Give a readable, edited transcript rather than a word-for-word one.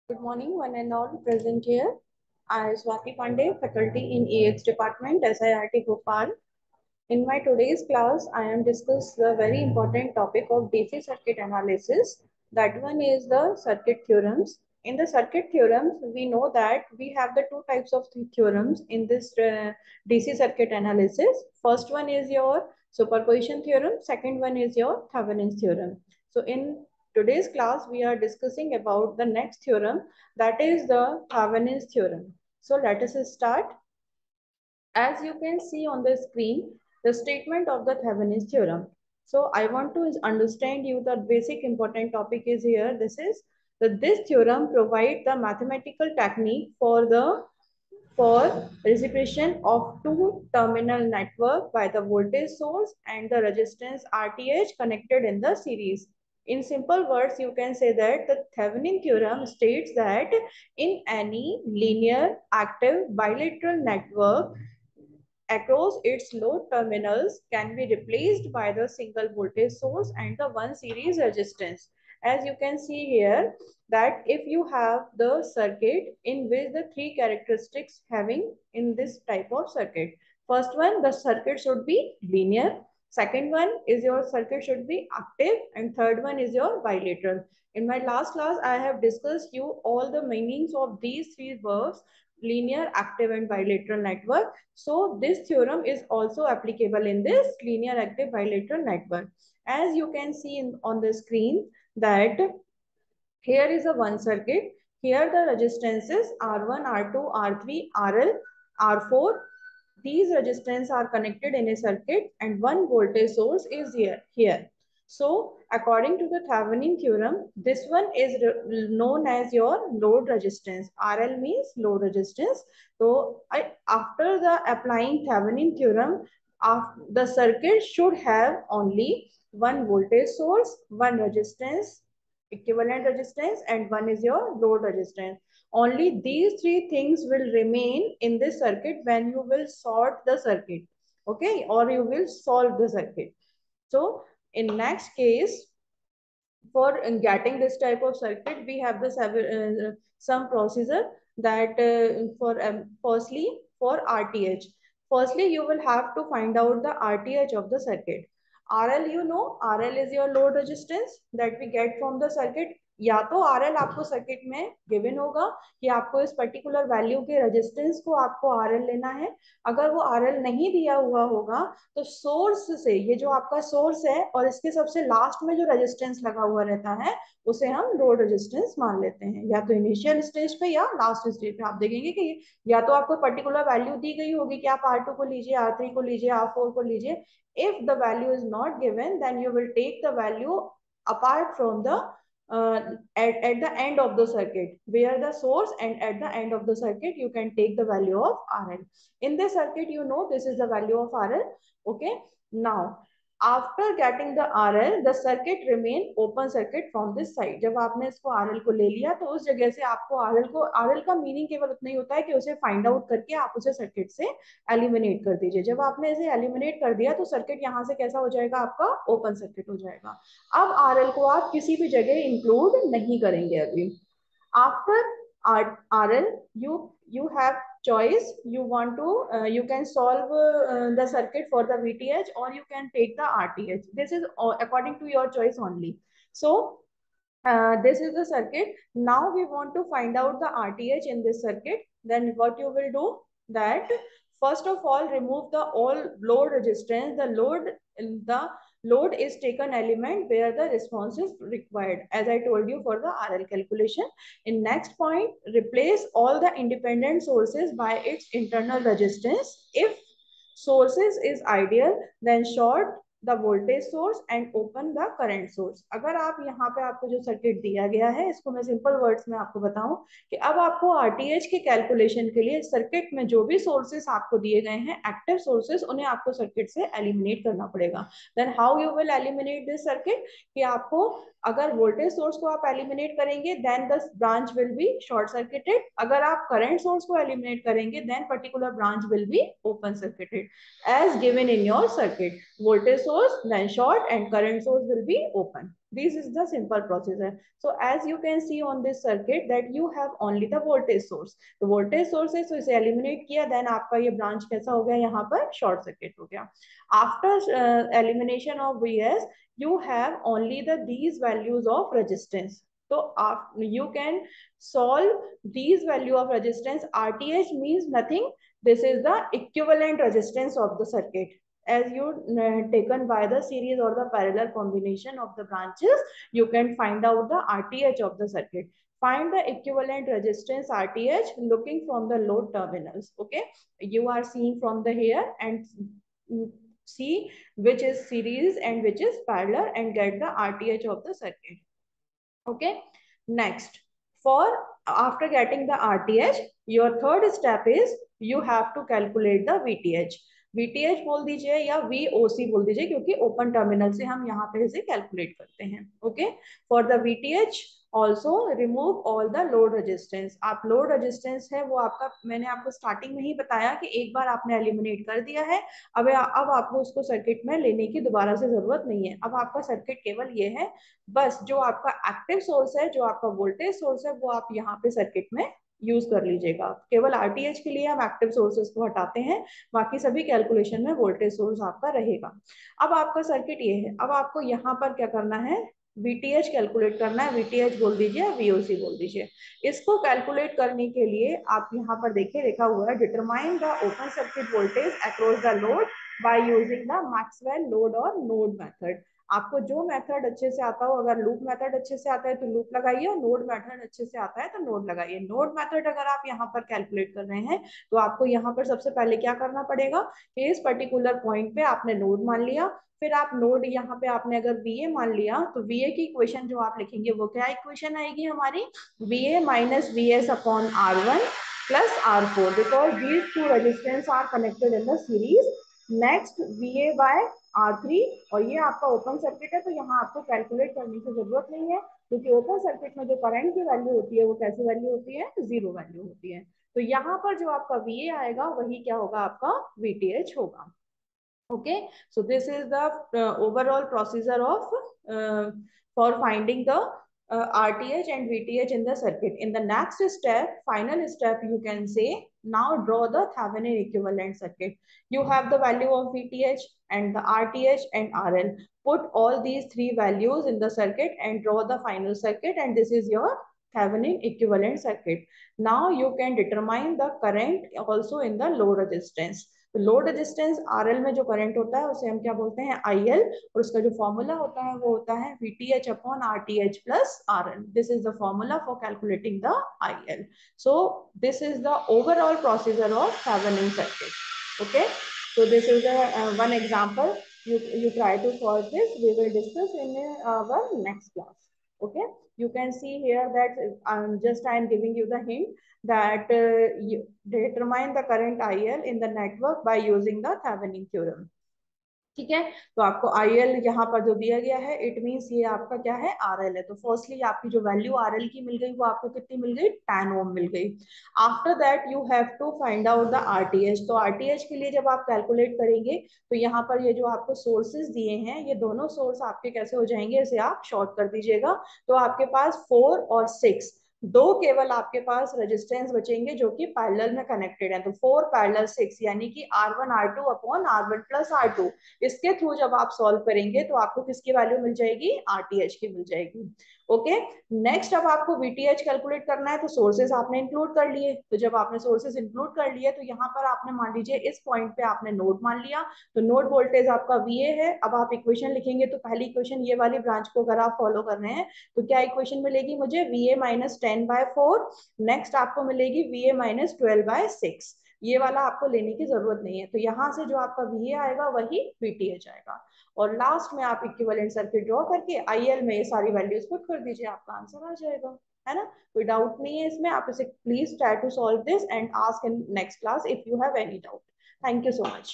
Good morning, one and all present here. I am Swati Pandey, faculty in EX department, SIRT Bhopal. In my today's class, I am discuss the very important topic of DC circuit analysis. That one is the circuit theorems. In the circuit theorems, we know that we have the two types of theorems in this DC circuit analysis. First one is your superposition theorem. Second one is your Thevenin's theorem. So in today's class, we are discussing about the next theorem, that is the Thevenin's theorem. So let us start. As you can see on the screen, the statement of the Thevenin's theorem. So I want to understand you the basic important topic is here. This is that this theorem provides the mathematical technique for reciprocation of two terminal network by the voltage source and the resistance RTH connected in the series. In simple words, you can say that the Thevenin theorem states that in any linear active bilateral network, across its load terminals can be replaced by the single voltage source and the one series resistance. As you can see here, that if you have the circuit in which the three characteristics having in this type of circuit. First one, the circuit should be linear. Second one is your circuit should be active, and third one is your bilateral. In my last class, I have discussed you all the meanings of these three verbs: linear, active, and bilateral network. So this theorem is also applicable in this linear active bilateral network. As you can see on the screen that here is a one circuit. Here the resistances R1, R2, R3, RL, R4. These resistance are connected in a circuit and one voltage source is here. So according to the Thevenin theorem, this one is known as your load resistance. RL means load resistance. So after the applying Thevenin theorem, the circuit should have only one voltage source, one resistance, equivalent resistance, and one is your load resistance. Only these three things will remain in this circuit when you will sort the circuit, okay, or you will solve the circuit. So in next case, for getting this type of circuit, we have the some procedure that for firstly for RTH. Firstly, you will have to find out the RTH of the circuit. RL, you know, RL is your load resistance that we get from the circuit. या तो RL आपको circuit में given होगा कि आपको इस particular value के resistance को आपको RL लेना है. अगर वो RL नहीं दिया हुआ होगा तो सोर्स से, ये जो आपका सोर्स है और इसके सबसे लास्ट में जो रेजिस्टेंस लगा हुआ रहता है उसे हम लोड रेजिस्टेंस मान लेते हैं, या तो इनिशियल स्टेज पे या लास्ट स्टेज पे. आप देखेंगे कि या तो आपको पर्टिकुलर वैल्यू दी गई होगी कि आप R2 को लीजिए, R3 को लीजिए, R4 को लीजिए. If the value is not given, then you will take the value apart from the at the end of the circuit, where the source, and at the end of the circuit you can take the value of RL. In this circuit, you know, this is the value of RL. Okay, now after getting the RL, the circuit remain open circuit from this side. जब आपने इसको RL को ले लिया तो उस जगह से आपको RL का मीनिंग केवल उतना ही होता है कि उसे फाइंड आउट करके आप उसे सर्किट से एलिमिनेट कर दीजिए. जब आपने इसे एलिमिनेट कर दिया तो सर्किट यहाँ से कैसा हो जाएगा, आपका ओपन सर्किट हो जाएगा. अब RL को आप किसी भी जगह इंक्लूड नहीं करेंगे अभी. After RL, you have choice. You want to you can solve the circuit for the VTH, or you can take the RTH. This is according to your choice only. So this is the circuit. Now we want to find out the RTH in this circuit. Then what you will do, that first of all remove the all load resistance. The load is taken element where the response is required, as I told you for the RL calculation. In next point, replace all the independent sources by its internal resistance. If sources is ideal, then short the voltage source and open the current source. अगर आप यहाँ पे आपको जो circuit दिया गया है, इसको मैं सिंपल वर्ड्स में आपको बताऊं कि अब आपको आरटीएच के कैलकुलेशन के लिए सर्किट में जो भी सोर्सेस आपको दिए गए हैं, एक्टिव सोर्सेस, उन्हें आपको सर्किट से एलिमिनेट करना पड़ेगा. Then how you will eliminate this circuit, कि आपको अगर वोल्टेज सोर्स को आप एलिमिनेट करेंगे then the branch will be short circuited. अगर आप करंट सोर्स को एलिमिनेट करेंगे then particular branch will be open circuited, as given in your circuit. Voltage source, then short, and current source will be open. This is the simple procedure. So as you can see on this circuit that you have only the voltage source. तो voltage source है, so इसे eliminate किया, then आपका ये branch कैसा हो गया, यहाँ पर short circuit हो गया. After elimination of Vs, you have only the these values of resistance. So you can solve these value of resistance. RTH means nothing. This is the equivalent resistance of the circuit. As you taken by the series or the parallel combination of the branches, you can find out the RTH of the circuit. Find the equivalent resistance RTH looking from the load terminals. Okay, you are seeing from the here and see which is series and which is parallel and get the RTH of the circuit. Okay, next, for after getting the RTH, your third step is you have to calculate the VTH. VTH बोल दीजिए या VOC बोल दीजिए, क्योंकि open terminal से हम यहाँ पे इसे कैलकुलेट करते हैं. Okay, for the VTH also remove all the load resistance. आप लोड रेजिस्टेंस है वो आपका, मैंने आपको स्टार्टिंग में ही बताया कि एक बार आपने एलिमिनेट कर दिया है, अब आपको उसको सर्किट में लेने की दोबारा से जरूरत नहीं है. अब आपका सर्किट केवल ये है, बस जो आपका एक्टिव सोर्स है, जो आपका वोल्टेज सोर्स है, वो आप यहाँ पे सर्किट में यूज कर लीजिएगा. केवल आरटीएच के लिए हम एक्टिव सोर्सेस को हटाते हैं, बाकी सभी कैलकुलेशन में वोल्टेज सोर्स आपका रहेगा. अब आपका सर्किट ये है, अब आपको यहाँ पर क्या करना है, VTH कैलकुलेट करना है. VTH बोल दीजिए, VOC बोल दीजिए. इसको कैलकुलेट करने के लिए आप यहाँ पर देखिए लिखा हुआ है, determine the open circuit voltage across the load by using the Maxwell load और नोड मेथड. आपको जो मेथड अच्छे से आता हो, अगर लूप मेथड अच्छे से आता है तो लूप लगाइए, और नोड मेथड अच्छे से आता है तो नोड लगाइए. नोड मेथड अगर आप यहाँ पर कैलकुलेट कर रहे हैं तो आपको यहाँ पर सबसे पहले क्या करना पड़ेगा कि इस पर्टिकुलर पॉइंट पे आपने नोड मान लिया, फिर आप नोड यहाँ पे आपने अगर VA मान लिया तो VA की इक्वेशन जो आप लिखेंगे वो क्या इक्वेशन आएगी हमारी, VA minus VS upon R1 plus R4, because these two resistance are connected in the series. Next VA by R3, और ये आपका ओपन सर्किट है तो यहाँ आपको कैलकुलेट करने की जरूरत नहीं है, क्योंकि ओपन सर्किट में जो करंट की वैल्यू होती है वो कैसी वैल्यू होती है, जीरो वैल्यू होती है. तो यहाँ पर जो आपका VA आएगा वही क्या होगा, आपका VTH होगा. Okay, so this is the overall procedure of for finding the RTH and VTH in the circuit. In the next step, final step, you can say now draw the Thevenin equivalent circuit. You have the value of VTH and the RTH and RL. Put all these three values in the circuit and draw the final circuit, and this is your Thevenin equivalent circuit. Now you can determine the current also in the load resistance. तो load resistance RL में जो current होता है उसे हम क्या बोलते हैं, IL, और उसका जो फॉर्मूला होता है वो होता है VTH upon RTH plus RL. This is the formula for calculating the IL. So this is the overall procedure of Thevenin circuit. Okay, so this is one example. You try to solve this. We will discuss in our next class. Okay, you can see here that I am giving you the hint that you determine the current IL in the network by using the Thevenin theorem. ठीक है, तो आपको IL यहाँ पर जो दिया गया है, इट मींस ये आपका क्या है, RL है. तो फर्स्टली आपकी जो वैल्यू RL की मिल गई वो आपको कितनी मिल गई, 10 ओम मिल गई. After that you have to find out the RTH. तो RTH के लिए जब आप कैलकुलेट करेंगे तो यहाँ पर ये जो आपको सोर्सेज दिए हैं, ये दोनों सोर्स आपके कैसे हो जाएंगे, इसे आप शॉर्ट कर दीजिएगा. तो आपके पास 4 और 6 दो केवल आपके पास रेजिस्टेंस बचेंगे जो कि पैरेलल में कनेक्टेड है. तो 4 पैरेलल 6 यानी कि R1 R2 upon R1 plus R2. इसके थ्रू जब आप सॉल्व करेंगे तो आपको किसकी वैल्यू मिल जाएगी, RTH की मिल जाएगी. ओके, नेक्स्ट अब आपको VTH कैलकुलेट करना है. तो सोर्सेज आपने इंक्लूड कर लिए. तो जब आपने सोर्सेज इंक्लूड कर लिए तो यहाँ पर आपने मान लीजिए इस पॉइंट पे आपने नोड मान लिया. तो नोड वोल्टेज आपका VA है. अब आप इक्वेशन लिखेंगे तो पहली इक्वेशन ये वाली ब्रांच को अगर आप फॉलो कर रहे हैं तो क्या इक्वेशन मिलेगी मुझे, VA माइनस 10/4. नेक्स्ट आपको मिलेगी VA माइनस 12/6. ये वाला आपको लेने की जरूरत नहीं है. तो यहाँ से जो आपका VA आएगा वही VTH आएगा. और लास्ट में आप इक्विवेलेंट सर्किट ड्रॉ करके IL में ये सारी वैल्यूज पुट कर दीजिए, आपका आंसर आ जाएगा. है ना, कोई डाउट नहीं है इसमें. आप इसे please try to solve this and ask in next class if you have any doubt. Thank you so much.